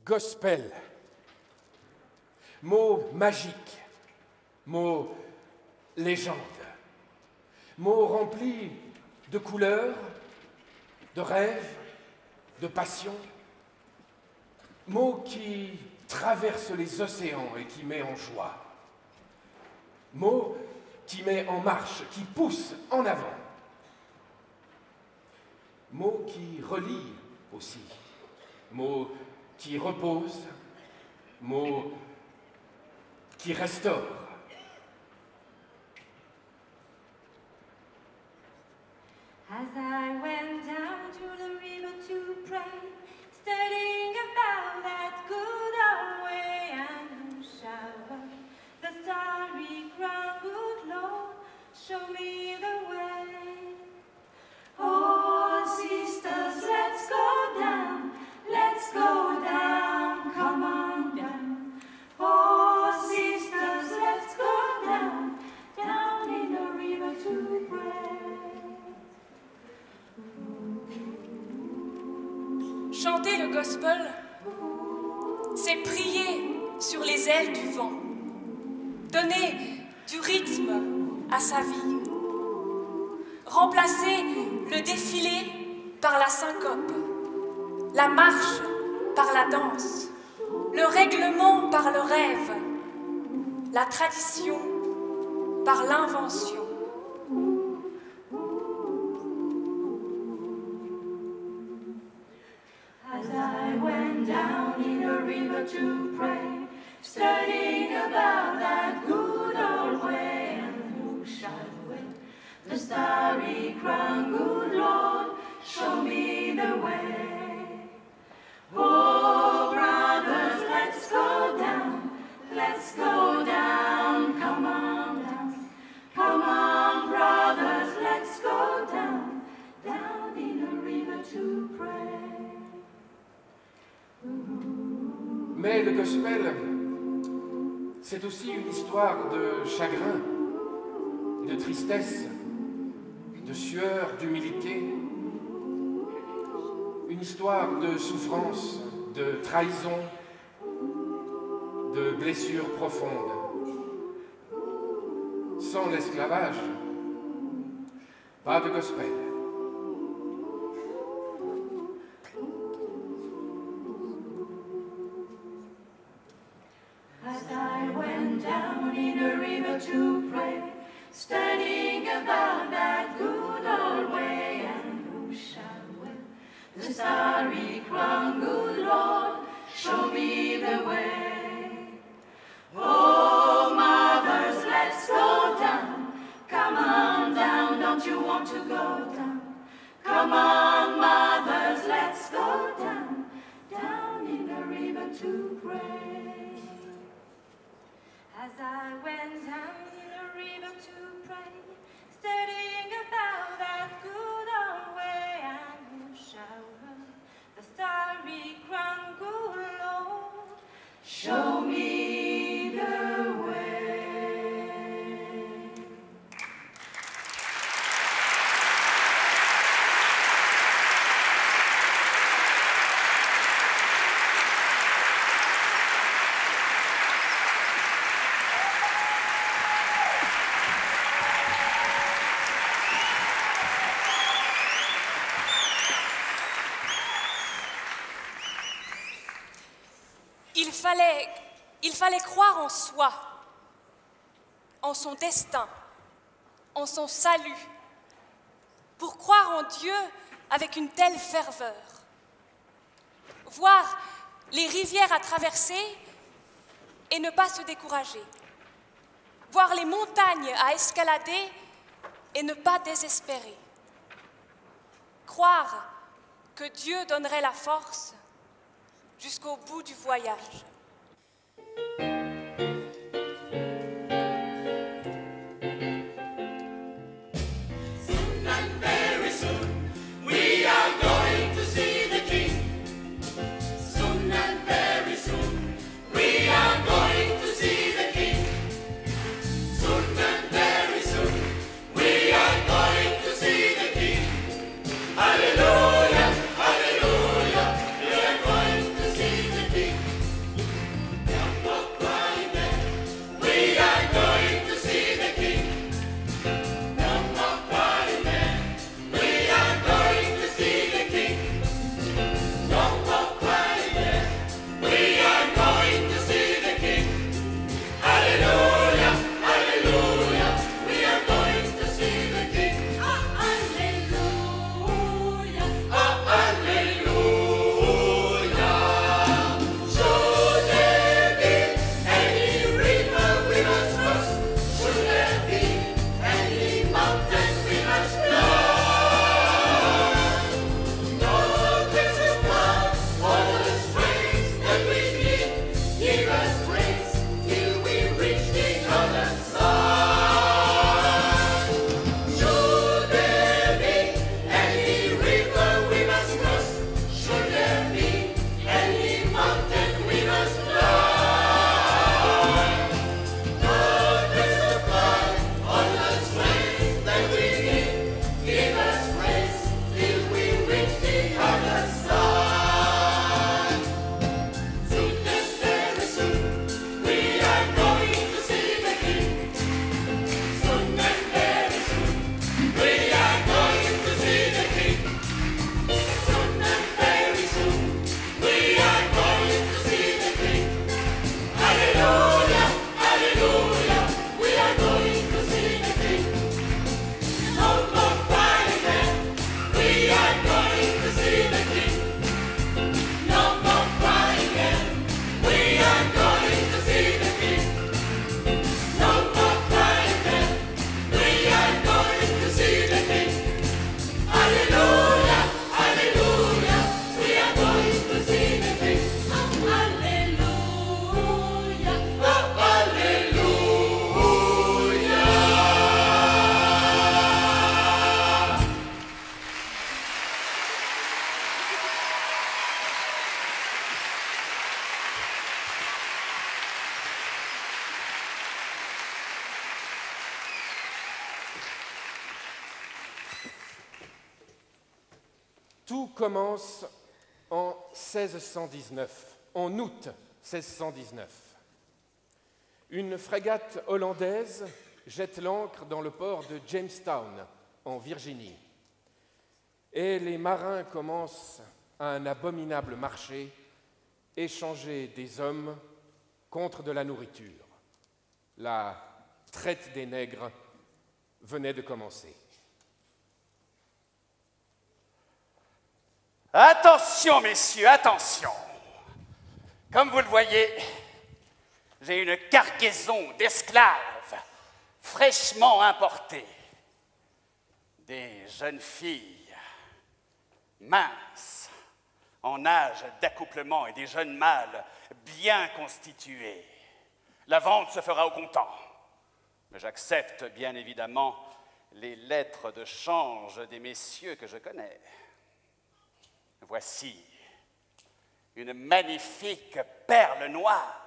Gospel, mot magique, mot légende, mot rempli de couleurs, de rêves, de passion, mot qui traverse les océans et qui met en joie, mot qui met en marche, qui pousse en avant. Mot qui relie aussi, mot qui repose, mot qui restaure. As I went down to the river to pray, studying about that good old way, and who shall the starry crown, good Lord, show me the way. Oh, sisters, let's go down, come on down. Oh, sisters, let's go down, down in the river to pray. Chanter le gospel, c'est prier sur les ailes du vent, donner du rythme à sa vie, remplacer le défilé par la syncope, la marche par la danse, le règlement par le rêve, la tradition par l'invention. As I went down in the river to pray, studying about that good old way, and who shall win the starry crown, good Lord, show me the way. Oh, brothers, let's go down, come on down. Come on, brothers, let's go down, down in the river to pray. Mais le gospel, c'est aussi une histoire de chagrin, de tristesse, de sueur, d'humilité, une histoire de souffrance, de trahison, de blessures profondes. Sans l'esclavage, pas de gospel. As I went down in the river to pray, studying about that good old way, and who shall win the starry crown, good Lord, show me the way. Oh, mothers, let's go down, come on down, don't you want to go down? Come on, mothers, let's go down, down in the river to pray. As I went down in the river to pray, studying about that good old way, and who shall run the starry crown, good Lord, show me the way. Il fallait croire en soi, en son destin, en son salut, pour croire en Dieu avec une telle ferveur. Voir les rivières à traverser et ne pas se décourager. Voir les montagnes à escalader et ne pas désespérer. Croire que Dieu donnerait la force jusqu'au bout du voyage. Tout commence en 1619, en août 1619. Une frégate hollandaise jette l'ancre dans le port de Jamestown, en Virginie. Et les marins commencent un abominable marché, échanger des hommes contre de la nourriture. La traite des nègres venait de commencer. Attention, messieurs, attention. Comme vous le voyez, j'ai une cargaison d'esclaves fraîchement importés. Des jeunes filles minces, en âge d'accouplement et des jeunes mâles bien constitués. La vente se fera au comptant. Mais j'accepte bien évidemment les lettres de change des messieurs que je connais. Voici une magnifique perle noire,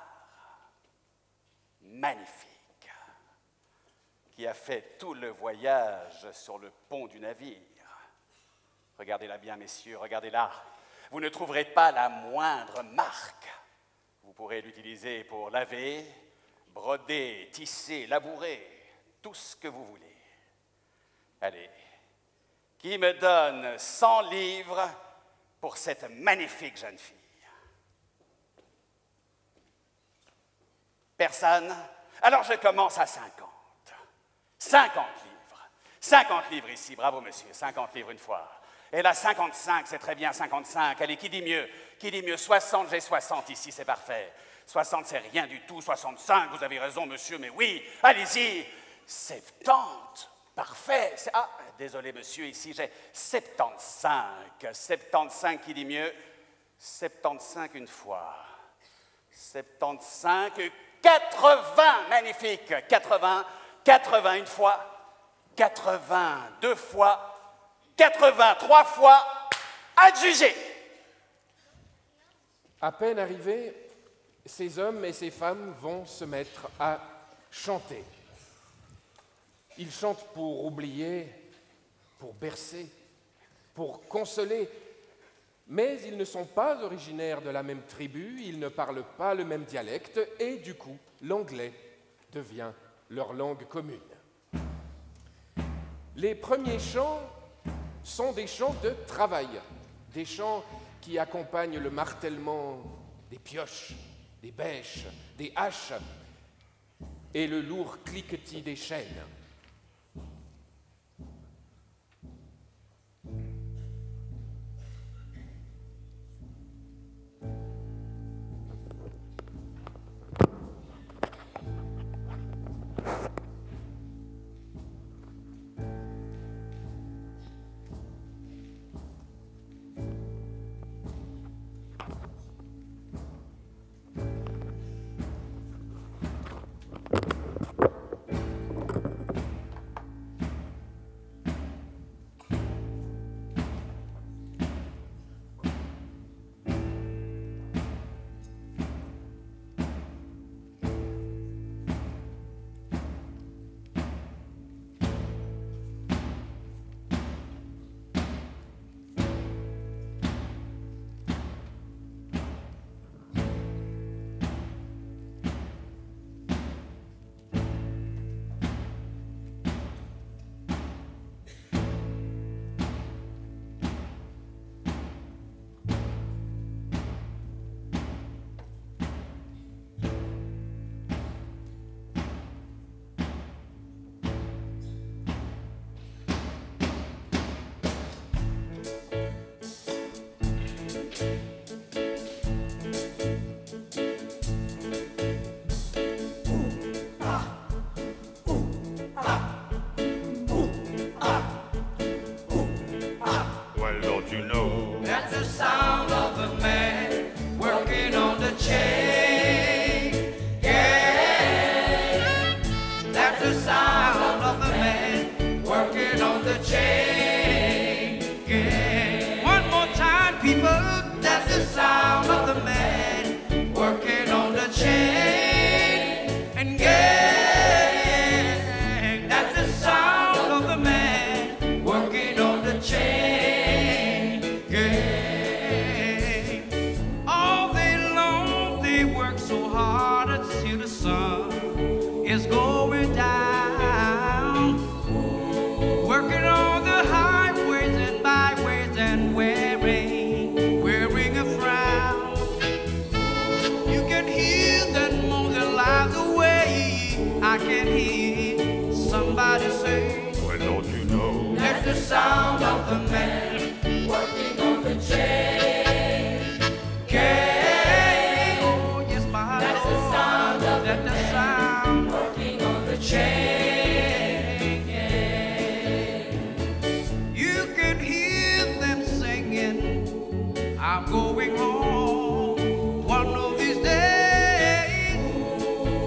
magnifique, qui a fait tout le voyage sur le pont du navire. Regardez-la bien, messieurs, regardez-la. Vous ne trouverez pas la moindre marque. Vous pourrez l'utiliser pour laver, broder, tisser, labourer, tout ce que vous voulez. Allez, qui me donne 100 livres pour cette magnifique jeune fille? Personne? Alors je commence à 50. 50 livres. 50 livres ici, bravo monsieur, 50 livres une fois. Et là, 55, c'est très bien, 55. Allez, qui dit mieux? Qui dit mieux? 60, j'ai 60 ici, c'est parfait. 60, c'est rien du tout. 65, vous avez raison, monsieur, mais oui, allez-y. 70, parfait. Ah, désolé, monsieur, ici, j'ai 75. 75, qui dit mieux? 75 une fois. 75, 80, magnifique. 80, 80 une fois. 80 deux fois. 83 fois, adjugé. À peine arrivés, ces hommes et ces femmes vont se mettre à chanter. Ils chantent pour oublier, pour bercer, pour consoler, mais ils ne sont pas originaires de la même tribu, ils ne parlent pas le même dialecte, et du coup, l'anglais devient leur langue commune. Les premiers chants sont des chants de travail, des chants qui accompagnent le martèlement des pioches, des bêches, des haches et le lourd cliquetis des chaînes. Working on the chain, somebody say, well, don't you know? that's the sound of the man Working on the chain. gang. Oh, yes, my That's the Lord. sound of That's the the man sound. working on the chain. You can hear them singing, I'm going home one of these days.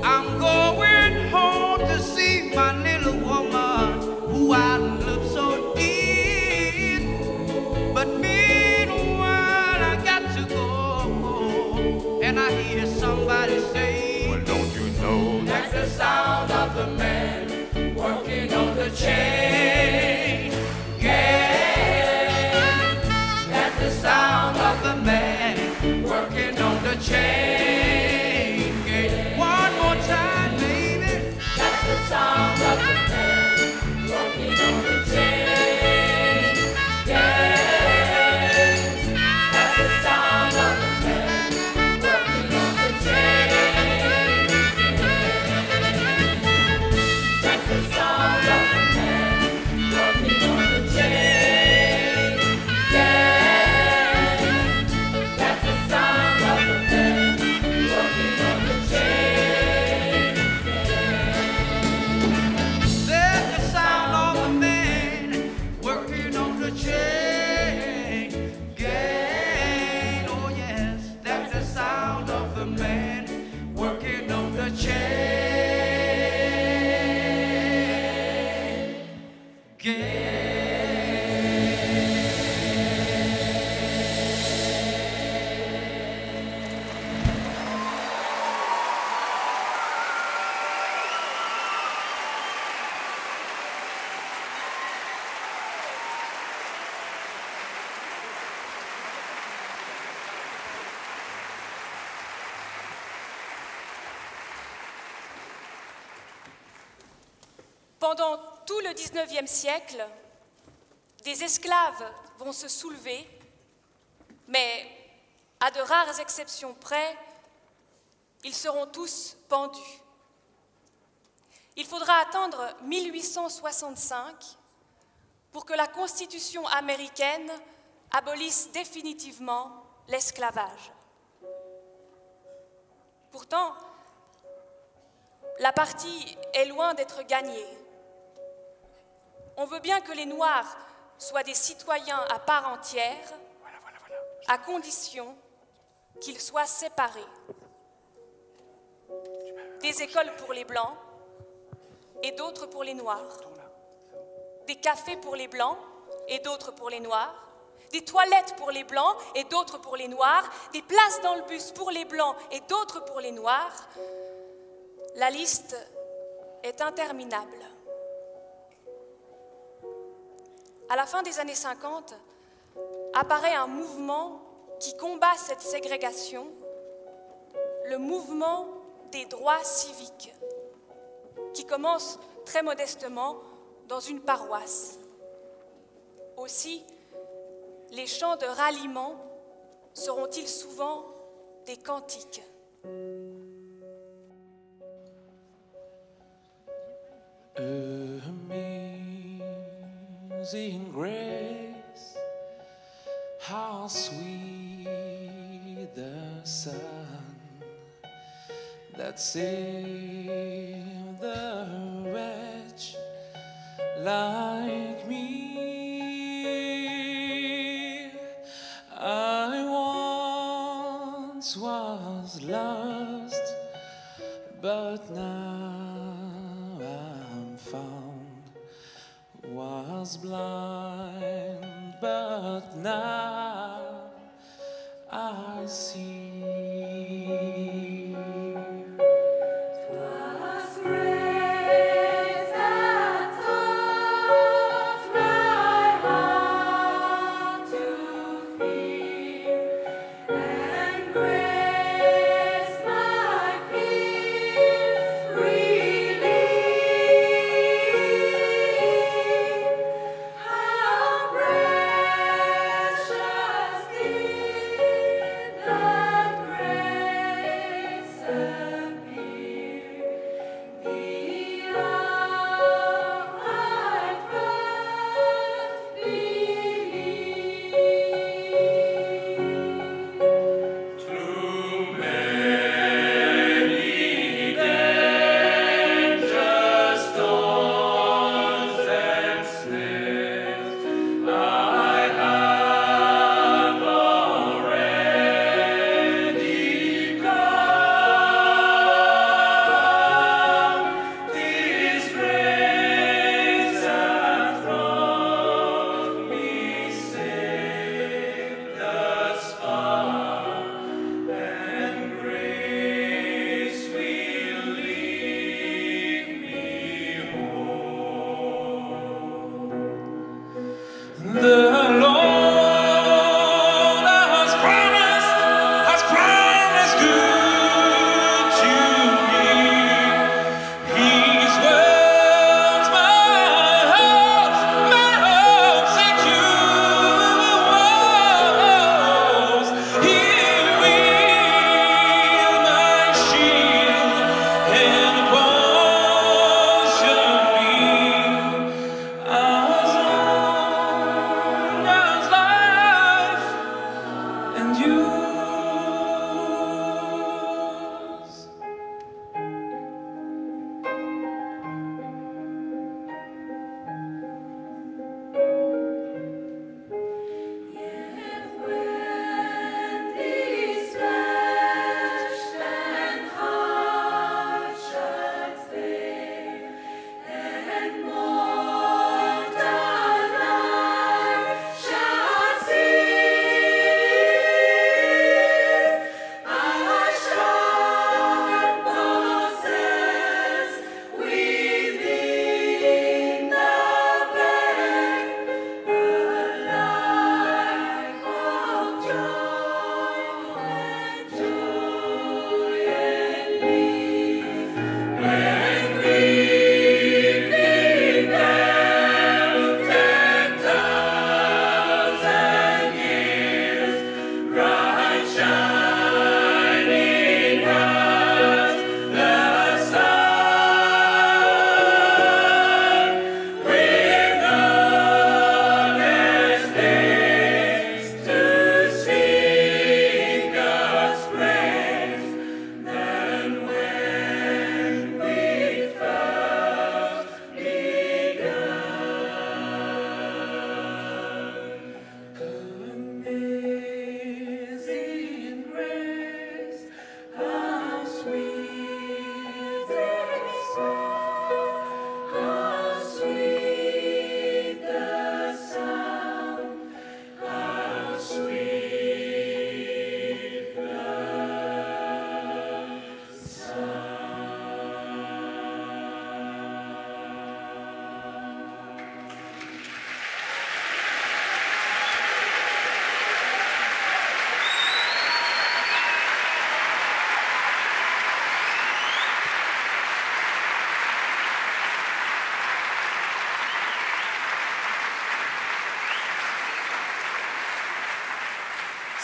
I'm going home to see my little woman who I love so dear. But meanwhile, I got to go, and I hear somebody say, Well, don't you know? That's the sound of the man working on the chain. gang. That's the sound of The man working on the chain gang. One more time, baby. That's the sound of the man working on the chain. Yeah. That's the sound of the man working on the chain. That's the sound of the man working on the chain. Yeah. That's the sound of the man working on the chain. There's the sound of a man working on the chain gang. Oh yes, that's the sound of the man working on the chain gang. Pendant tout le XIXe siècle, des esclaves vont se soulever, mais à de rares exceptions près, ils seront tous pendus. Il faudra attendre 1865 pour que la Constitution américaine abolisse définitivement l'esclavage. Pourtant, la partie est loin d'être gagnée. On veut bien que les Noirs soient des citoyens à part entière, à condition qu'ils soient séparés. Des écoles pour les Blancs et d'autres pour les Noirs. Des cafés pour les Blancs et d'autres pour les Noirs. Des toilettes pour les Blancs et d'autres pour les Noirs. Des places dans le bus pour les Blancs et d'autres pour les Noirs. La liste est interminable. À la fin des années 50, apparaît un mouvement qui combat cette ségrégation, le mouvement des droits civiques, qui commence très modestement dans une paroisse. Aussi, les chants de ralliement seront-ils souvent des cantiques. Amazing grace, how sweet the sound that saved the wretch like me. I once was lost, but now I'm found. Was blind, but now I see. Was grace that taught my heart to fear, and grace my fears relieved. How precious did the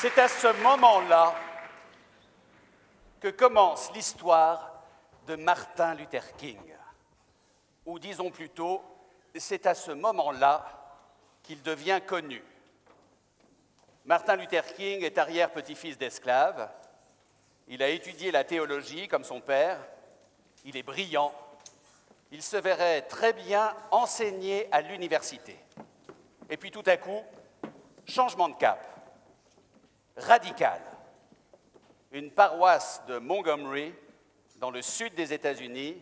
C'est à ce moment-là que commence l'histoire de Martin Luther King. Ou disons plutôt, c'est à ce moment-là qu'il devient connu. Martin Luther King est arrière-petit-fils d'esclaves. Il a étudié la théologie comme son père. Il est brillant. Il se verrait très bien enseigner à l'université. Et puis tout à coup, changement de cap. Radical. Une paroisse de Montgomery, dans le sud des États-Unis,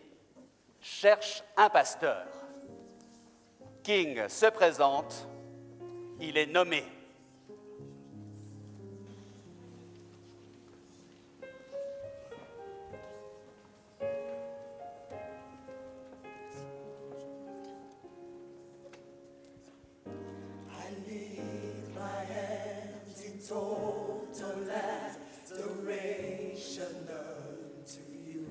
cherche un pasteur. King se présente, il est nommé. Total adoration unto you.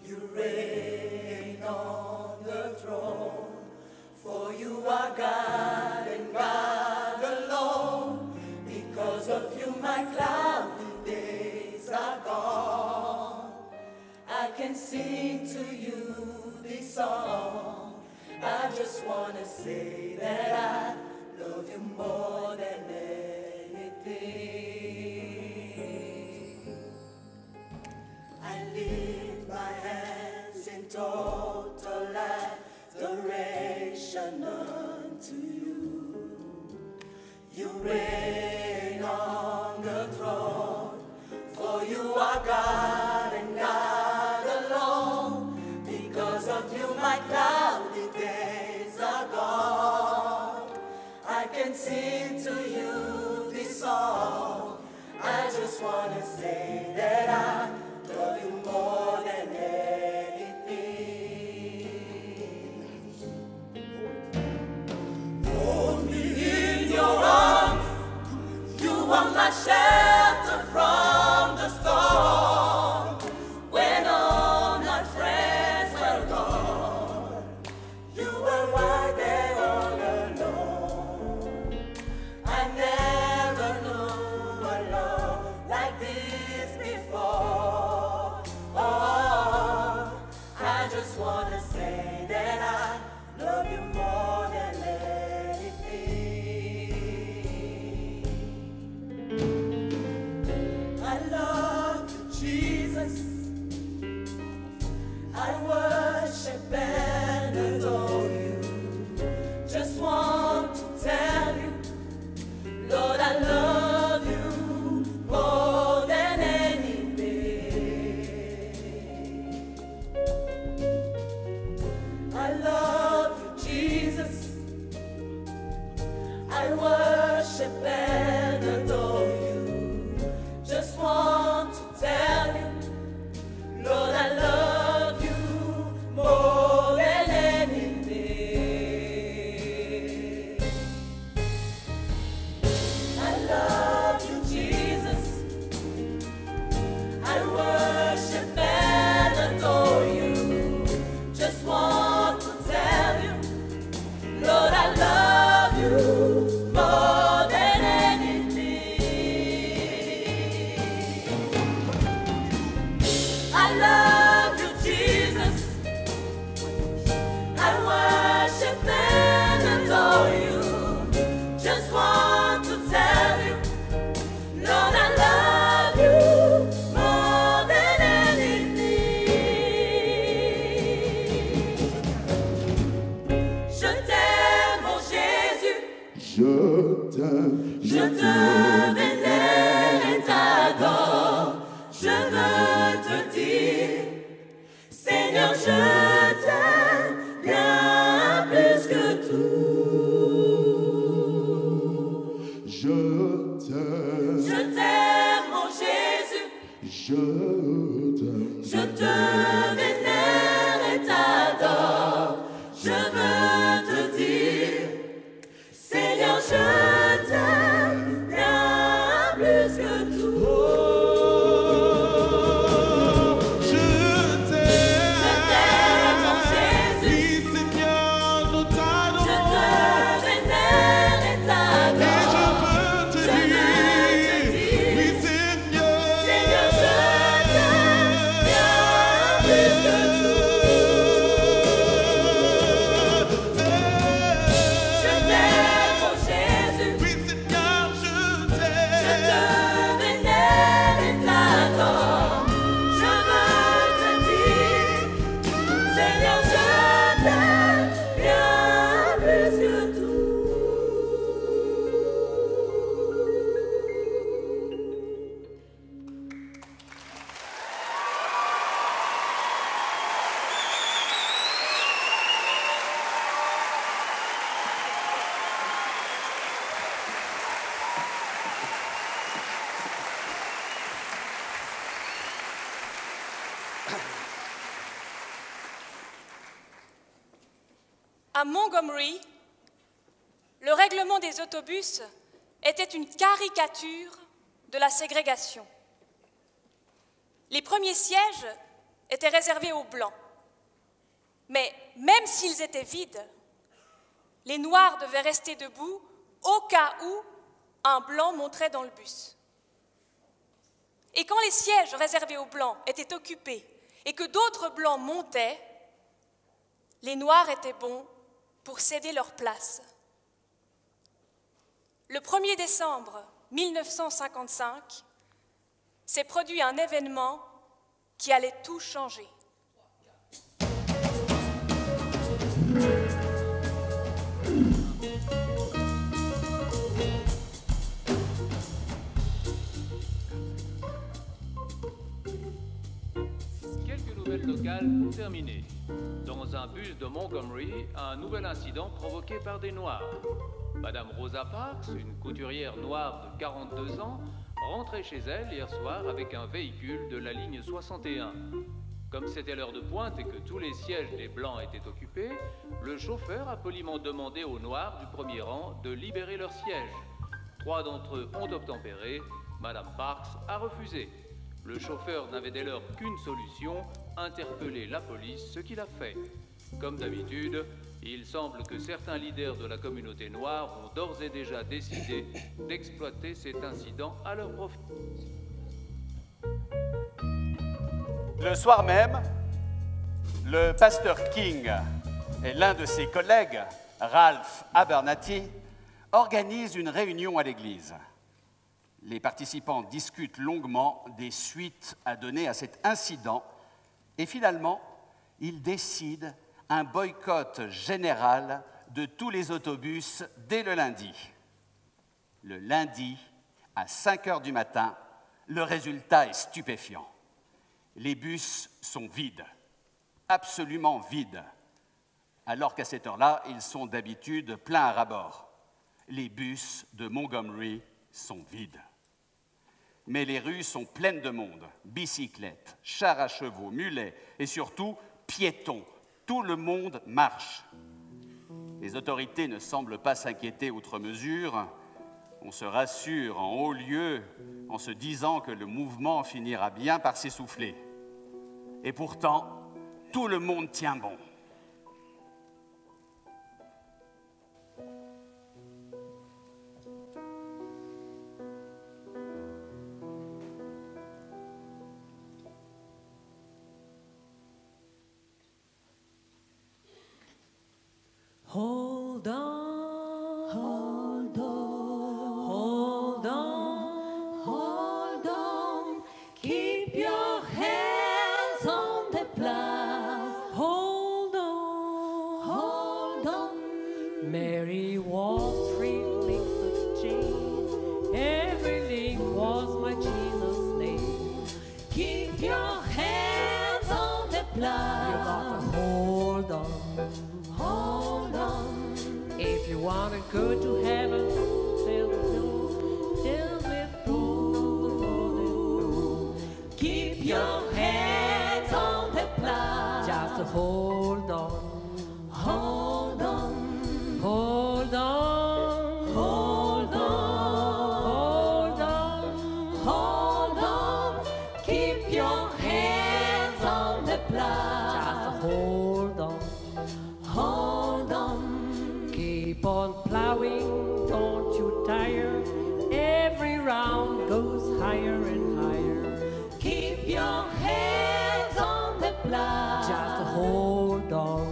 You reign on the throne, for you are God and God alone. Because of you, my cloudy days are gone. I can sing to you this song. I just want to say that I love you more than anything. I lift my hands in total adoration unto you. You reign on the throne, for you are God and God alone. Because of you, my cloudy days are gone. I can sing to you this song. I just want to say that I love you more than anything. Hold me in your arms. You are my shelter from the storm. When all my friends were gone, you were right there all alone. I never knew a love like this before. Oh, I just want to say that I love you more than anything. I love you, Jesus. I worship and adore you. Just want to tell you, Lord, I love you more than anything. I love you, Jesus. I worship and adore you. Just want to tell you, Lord, I love you more than anything. I love you, Jesus. I worship and adore you. Just want to tell you, Lord, I love you more than anything. I love you, Jesus. I worship and adore you. Just want to tell you, Lord, I love you more than anything. Je t'aime, mon Jésus. Je te vénère et t'adore. Je veux te dire, Seigneur, je t'aime bien plus que tout. Je t'aime, mon Jésus. Je te vénère et t'adore. Je veux te dire, Seigneur, je t'aime bien c'est bien plus que tout. À Montgomery, le règlement des autobus était une caricature de la ségrégation. Les premiers sièges étaient réservés aux Blancs. Mais même s'ils étaient vides, les Noirs devaient rester debout au cas où un Blanc monterait dans le bus. Et quand les sièges réservés aux Blancs étaient occupés et que d'autres Blancs montaient, les Noirs étaient bons pour céder leur place. Le 1er décembre 1955 s'est produit un événement qui allait tout changer. Quelques nouvelles locales pour terminer. Dans un bus de Montgomery, un nouvel incident provoqué par des Noirs. Madame Rosa Parks, une couturière noire de 42 ans, rentrait chez elle hier soir avec un véhicule de la ligne 61. Comme c'était l'heure de pointe et que tous les sièges des Blancs étaient occupés, le chauffeur a poliment demandé aux Noirs du premier rang de libérer leurs sièges. 3 d'entre eux ont obtempéré. Madame Parks a refusé. Le chauffeur n'avait dès lors qu'une solution, interpeller la police, ce qu'il a fait. Comme d'habitude, il semble que certains leaders de la communauté noire ont d'ores et déjà décidé d'exploiter cet incident à leur profit. Le soir même, le pasteur King et l'un de ses collègues, Ralph Abernathy, organisent une réunion à l'église. Les participants discutent longuement des suites à donner à cet incident et finalement, ils décident un boycott général de tous les autobus dès le lundi. Le lundi, à 5 heures du matin, le résultat est stupéfiant. Les bus sont vides, absolument vides, alors qu'à cette heure-là, ils sont d'habitude pleins à ras-bord. Les bus de Montgomery sont vides. Mais les rues sont pleines de monde, bicyclettes, chars à chevaux, mulets et surtout piétons. Tout le monde marche. Les autorités ne semblent pas s'inquiéter outre mesure. On se rassure en haut lieu en se disant que le mouvement finira bien par s'essouffler. Et pourtant, tout le monde tient bon. Hold on, hold on, hold on, hold on. Keep your hands on the plow. Hold on. Mary was 3 links of chain. Every link was my Jesus' name. Keep your hands on the plow. You gotta hold on. Hold on. If you wanna go to heaven, tell me through the road and through. Keep your hands on the plow. Just hold on. Hold on. Hold on. Hold on. Hold on. Hold on. Keep your hands on the plow. Just hold on. Hold on, keep on plowing, don't you tire. Every round goes higher and higher. Keep your hands on the plow. Just hold on,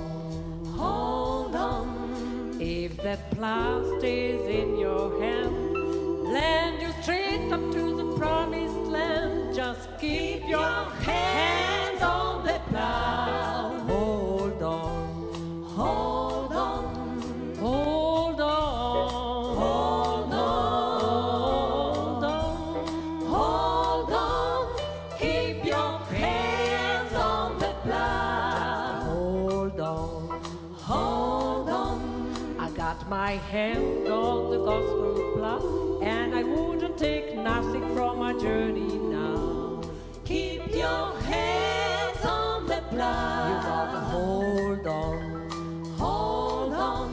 hold on. If the plow stays in your hand, land you straight up to the promised land. Just keep your hands on the plow. Hold on. got my hand on the gospel plow, and I wouldn't take nothing from my journey now. Keep your hands on the plow. You gotta hold on, Hold on.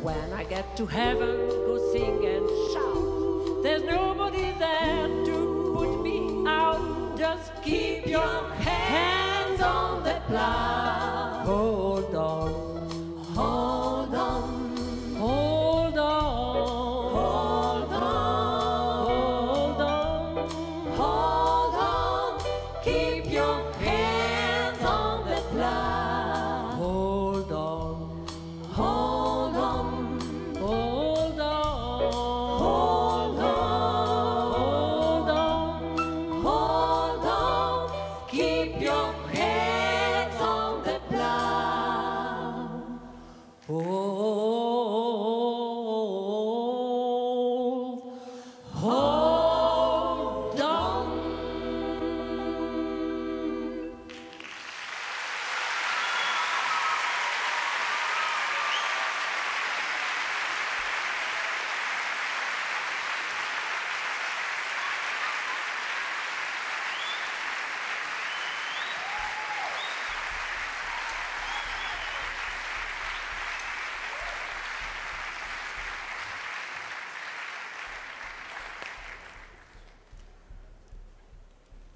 when I get to heaven, go sing and shout. There's nobody there to put me out. Just Keep your hands on the plow. hold on, Hold on. hold on, Hold on. hold on. Hold on. Keep your hands on the plow. Hold on, Hold on. hold on, Hold on. hold on. Hold on. Keep your hands on the plow. Hold on.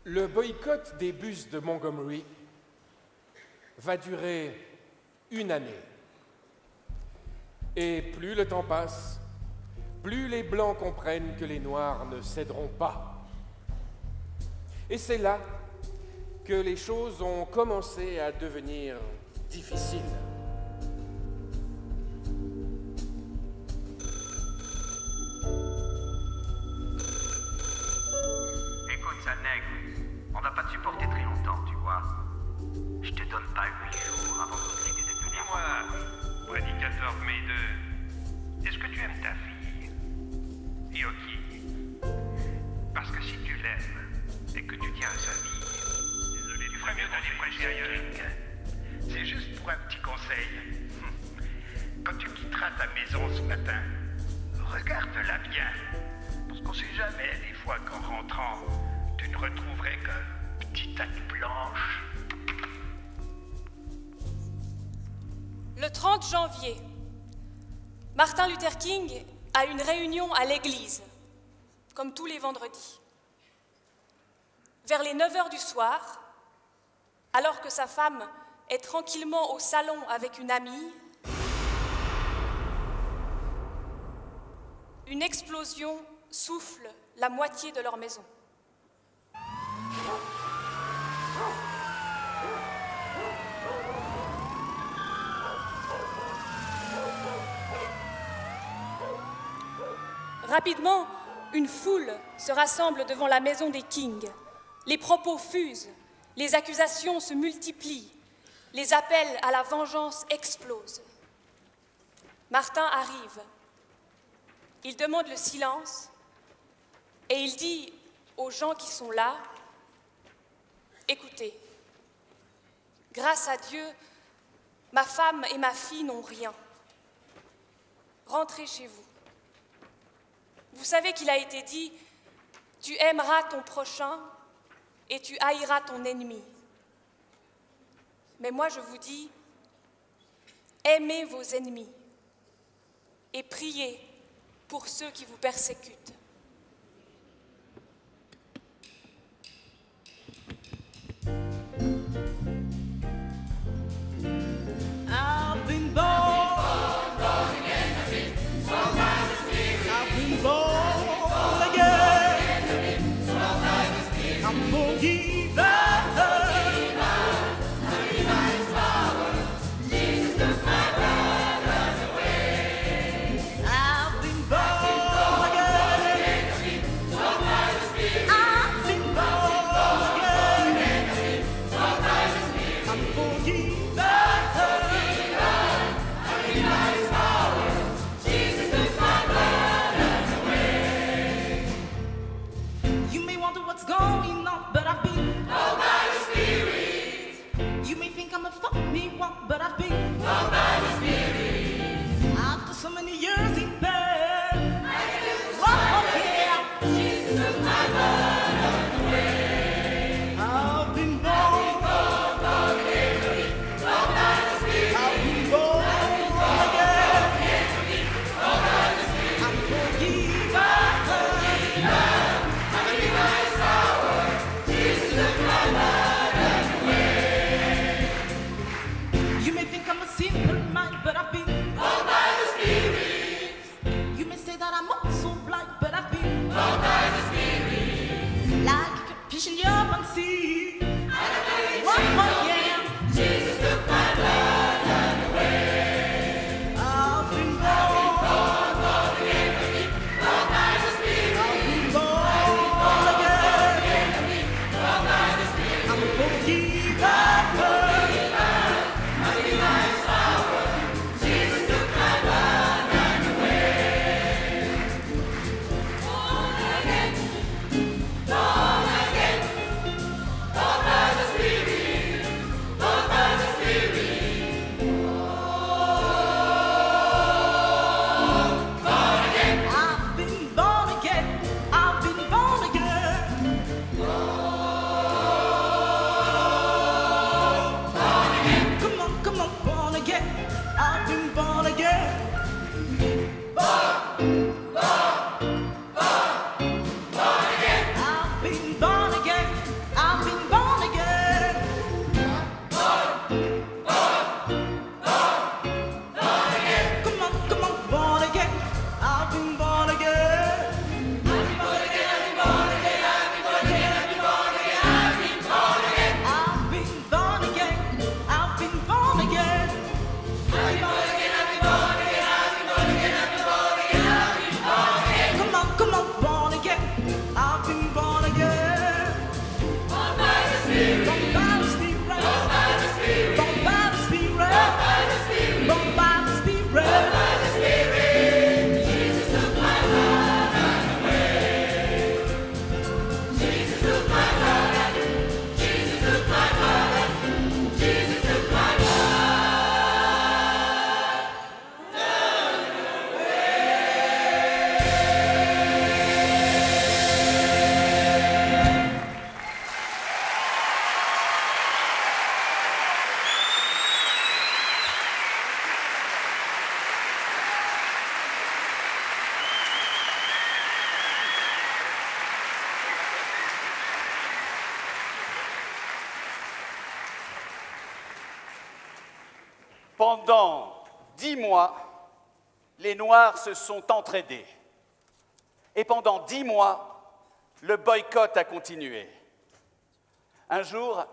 Le boycott des bus de Montgomery va durer une année. Et plus le temps passe, plus les Blancs comprennent que les Noirs ne céderont pas. Et c'est là que les choses ont commencé à devenir difficiles. Écoute, sale nègre, on va pas te supporter très longtemps, tu vois. Je te donne pas 8 jours avant de regretter d'être venu. Dis-moi, prédicateur Meide, est-ce que tu aimes ta fille, Yoki? Parce que si tu l'aimes et que tu tiens à sa vie, désolé, tu ferais mieux d'aller prêcher ailleurs. C'est juste pour un petit conseil. Quand tu quitteras ta maison ce matin, regarde-la bien. Parce qu'on sait jamais, des fois qu'en rentrant, tu ne retrouverais qu'un petit tas de blanches. Le 30 janvier, Martin Luther King a une réunion à l'église, comme tous les vendredis. Vers les 9 h du soir, alors que sa femme est tranquillement au salon avec une amie, une explosion souffle la moitié de leur maison. Rapidement, une foule se rassemble devant la maison des King. Les propos fusent, les accusations se multiplient, les appels à la vengeance explosent. Martin arrive. Il demande le silence et il dit aux gens qui sont là, « Écoutez, grâce à Dieu, ma femme et ma fille n'ont rien. Rentrez chez vous. Vous savez qu'il a été dit, tu aimeras ton prochain et tu haïras ton ennemi. Mais moi je vous dis, aimez vos ennemis et priez pour ceux qui vous persécutent. » I've been born again. I've been born again. I'm forgiven. I've been born again. pendant 10 mois, les Noirs se sont entraidés. Et pendant 10 mois, le boycott a continué. Un jour,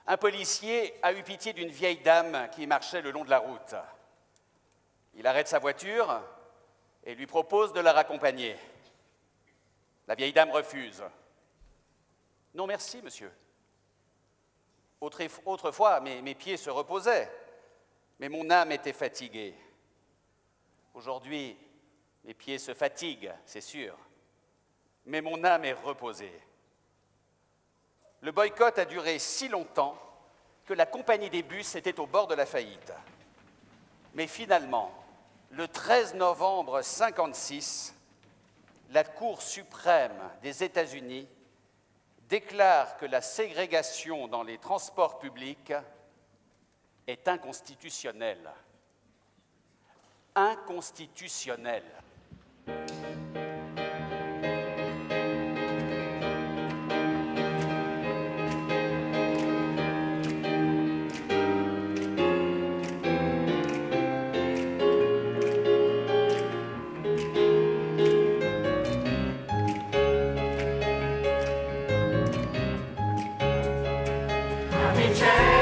un policier a eu pitié d'une vieille dame qui marchait le long de la route. Il arrête sa voiture et lui propose de la raccompagner. La vieille dame refuse. « Non, merci, monsieur. Autrefois, mes pieds se reposaient, mais mon âme était fatiguée. Aujourd'hui, mes pieds se fatiguent, c'est sûr, mais mon âme est reposée. » Le boycott a duré si longtemps que la compagnie des bus était au bord de la faillite. Mais finalement, le 13 novembre 1956, la Cour suprême des États-Unis déclare que la ségrégation dans les transports publics est inconstitutionnelle. Inconstitutionnelle. I've been changed.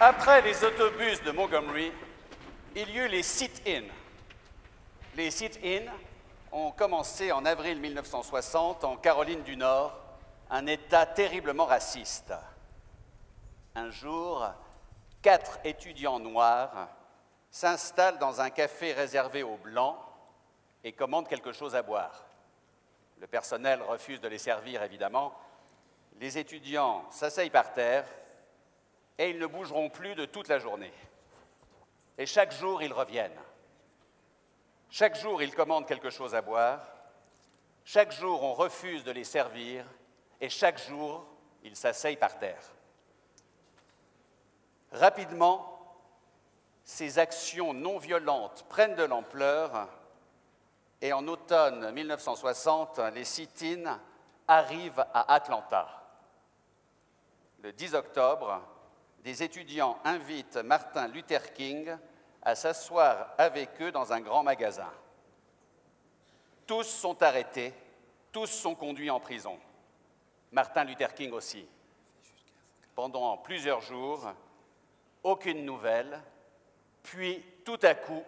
Après les autobus de Montgomery, il y eut les sit-in. Les sit-in ont commencé en avril 1960 en Caroline du Nord, un État terriblement raciste. Un jour, 4 étudiants noirs s'installent dans un café réservé aux Blancs et commandent quelque chose à boire. Le personnel refuse de les servir, évidemment. Les étudiants s'asseyent par terre et ils ne bougeront plus de toute la journée. Et chaque jour, ils reviennent. Chaque jour, ils commandent quelque chose à boire. Chaque jour, on refuse de les servir. Et chaque jour, ils s'asseyent par terre. Rapidement, ces actions non violentes prennent de l'ampleur et en automne 1960, les sit-in arrivent à Atlanta. Le 10 octobre, des étudiants invitent Martin Luther King à s'asseoir avec eux dans un grand magasin. Tous sont arrêtés, tous sont conduits en prison. Martin Luther King aussi. Pendant plusieurs jours, aucune nouvelle, puis tout à coup,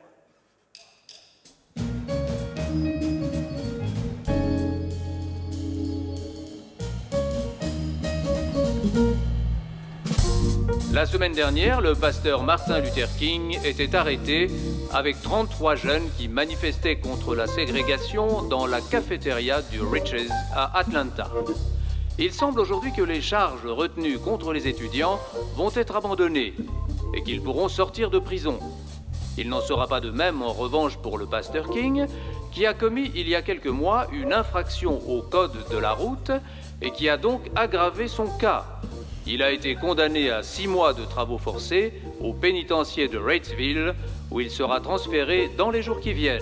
la semaine dernière, le pasteur Martin Luther King était arrêté avec 33 jeunes qui manifestaient contre la ségrégation dans la cafétéria du Riches à Atlanta. Il semble aujourd'hui que les charges retenues contre les étudiants vont être abandonnées et qu'ils pourront sortir de prison. Il n'en sera pas de même en revanche pour le pasteur King, qui a commis il y a quelques mois une infraction au code de la route et qui a donc aggravé son cas. Il a été condamné à 6 mois de travaux forcés au pénitencier de Ratesville, où il sera transféré dans les jours qui viennent.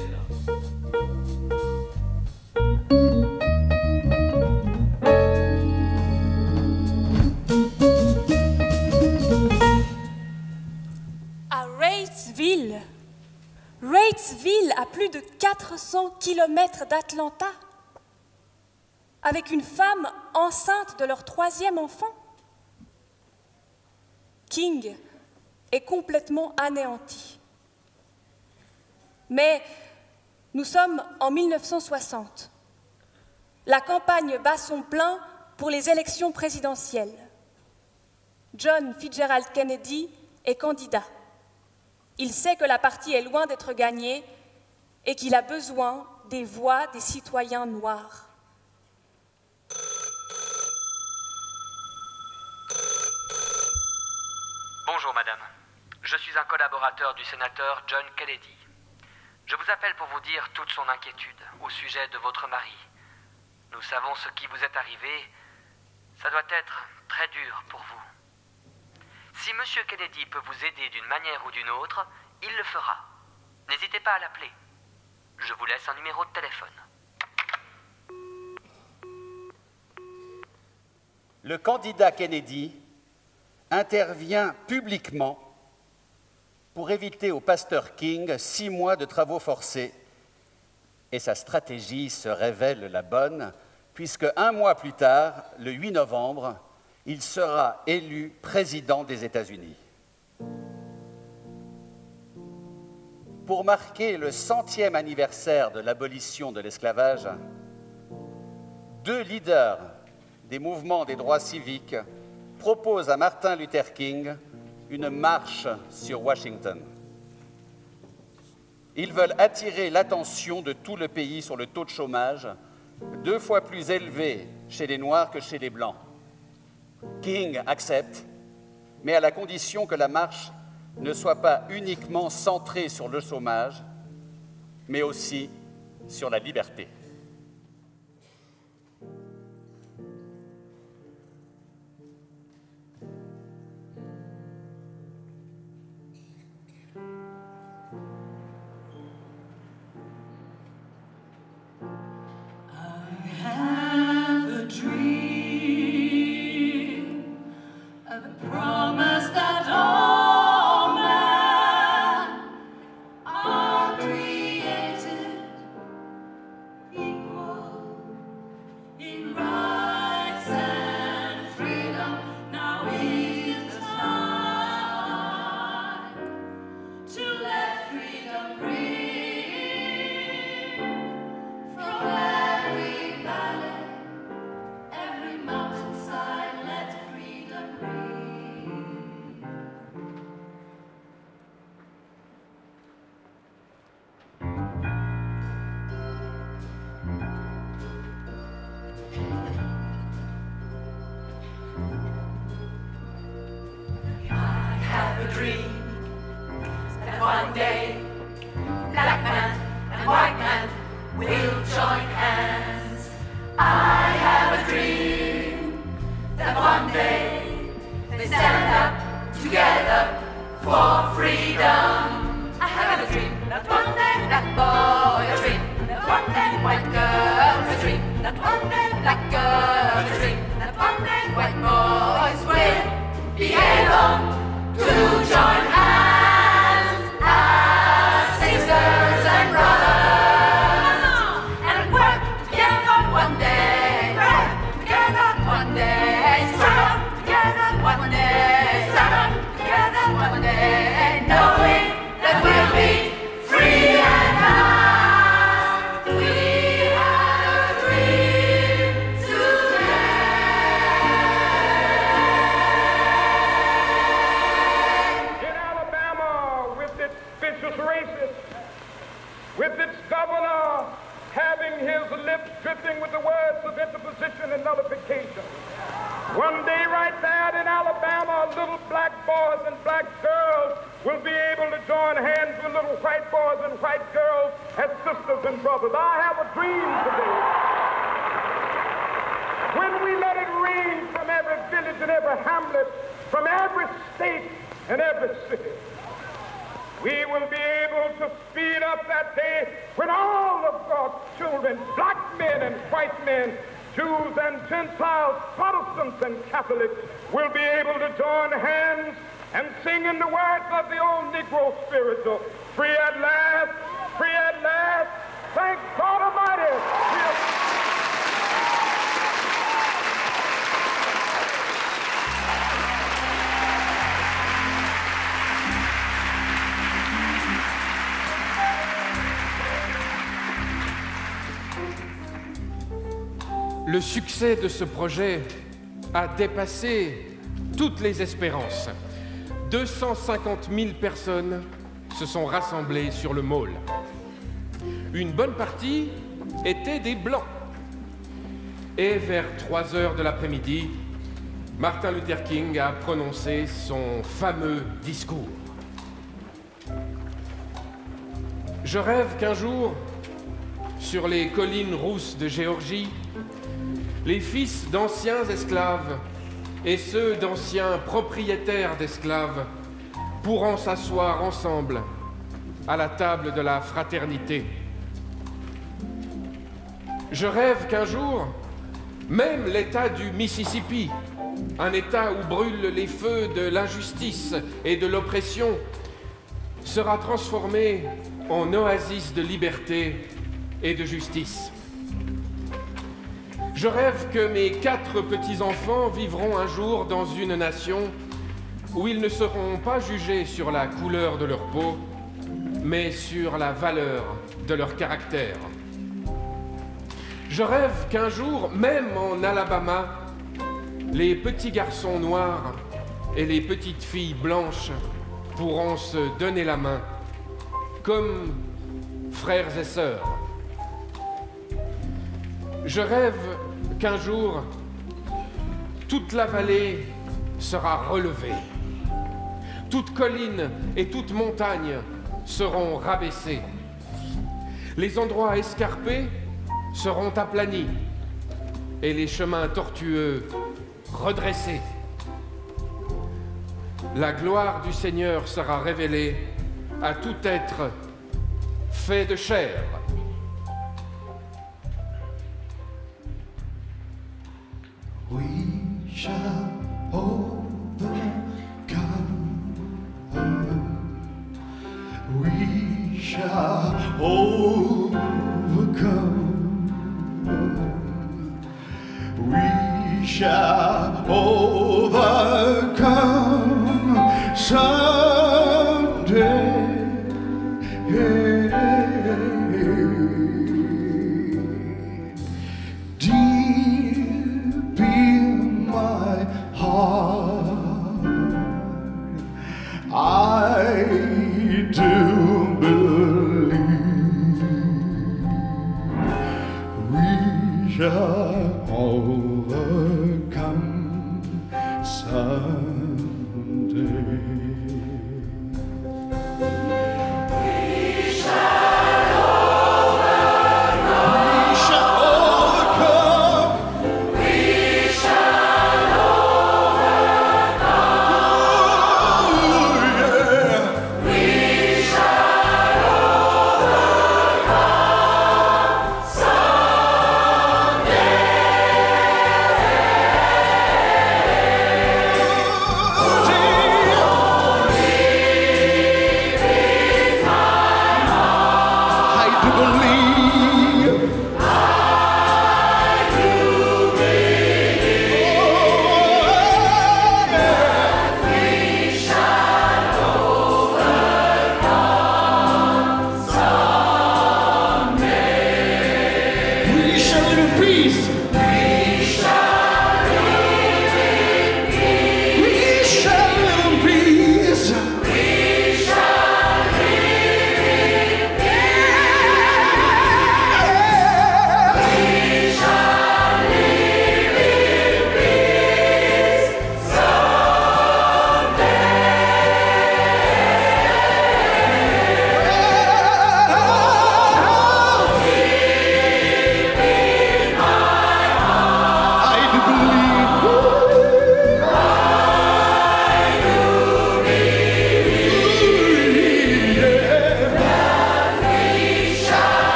À Ratesville, Ratesville, à plus de 400 km d'Atlanta, avec une femme enceinte de leur 3e enfant. King est complètement anéanti. Mais nous sommes en 1960. La campagne bat son plein pour les élections présidentielles. John Fitzgerald Kennedy est candidat. Il sait que la partie est loin d'être gagnée et qu'il a besoin des voix des citoyens noirs. Bonjour madame, je suis un collaborateur du sénateur John Kennedy. Je vous appelle pour vous dire toute son inquiétude au sujet de votre mari. Nous savons ce qui vous est arrivé, ça doit être très dur pour vous. Si monsieur Kennedy peut vous aider d'une manière ou d'une autre, il le fera. N'hésitez pas à l'appeler. Je vous laisse un numéro de téléphone. le candidat Kennedy intervient publiquement pour éviter au pasteur King 6 mois de travaux forcés. Et sa stratégie se révèle la bonne, puisque 1 mois plus tard, le 8 novembre, il sera élu président des États-Unis. Pour marquer le 100e anniversaire de l'abolition de l'esclavage, 2 leaders des mouvements des droits civiques proposent à Martin Luther King une marche sur Washington. Ils veulent attirer l'attention de tout le pays sur le taux de chômage, 2 fois plus élevé chez les Noirs que chez les Blancs. King accepte, mais à la condition que la marche ne soit pas uniquement centrée sur le chômage, mais aussi sur la liberté. that one day black man and white man will join hands. I have a dream that one day they stand up together for freedom. I have a dream that one day black boy a dream, that one day white girl a dream, that one day black girl a dream, that one day white boys will be able to join hands as sisters and brothers and work together one day, work together one day, stand up together one day, stand up together one day, knowing that we'll be free at last. We had a dream today. In Alabama, with its vicious racists, with its governor having his lips dripping with the words of interposition and nullification. One day right there in Alabama, little black boys and black girls will be able to join hands with little white boys and white girls as sisters and brothers. I have a dream today. When we let it rain from every village and every hamlet, from every state and every city, we will be able to speed up that day when all of God's children, black men and white men, Jews and Gentiles, Protestants and Catholics, will be able to join hands and sing in the words of the old Negro spiritual, free at last, thank God Almighty. Le succès de ce projet a dépassé toutes les espérances. 250 000 personnes se sont rassemblées sur le mall. Une bonne partie étaient des Blancs. Et vers 3 heures de l'après-midi, Martin Luther King a prononcé son fameux discours. Je rêve qu'un jour, sur les collines rousses de Géorgie, les fils d'anciens esclaves et ceux d'anciens propriétaires d'esclaves pourront s'asseoir ensemble à la table de la fraternité. Je rêve qu'un jour, même l'État du Mississippi, un État où brûlent les feux de l'injustice et de l'oppression, sera transformé en oasis de liberté et de justice. Je rêve que mes 4 petits-enfants vivront un jour dans une nation où ils ne seront pas jugés sur la couleur de leur peau, mais sur la valeur de leur caractère. Je rêve qu'un jour, même en Alabama, les petits garçons noirs et les petites filles blanches pourront se donner la main, comme frères et sœurs. Je rêve qu'un jour, toute la vallée sera relevée. Toute colline et toute montagne seront rabaissées. Les endroits escarpés seront aplanis et les chemins tortueux redressés. La gloire du Seigneur sera révélée à tout être fait de chair. We shall overcome. We shall overcome. We shall overcome.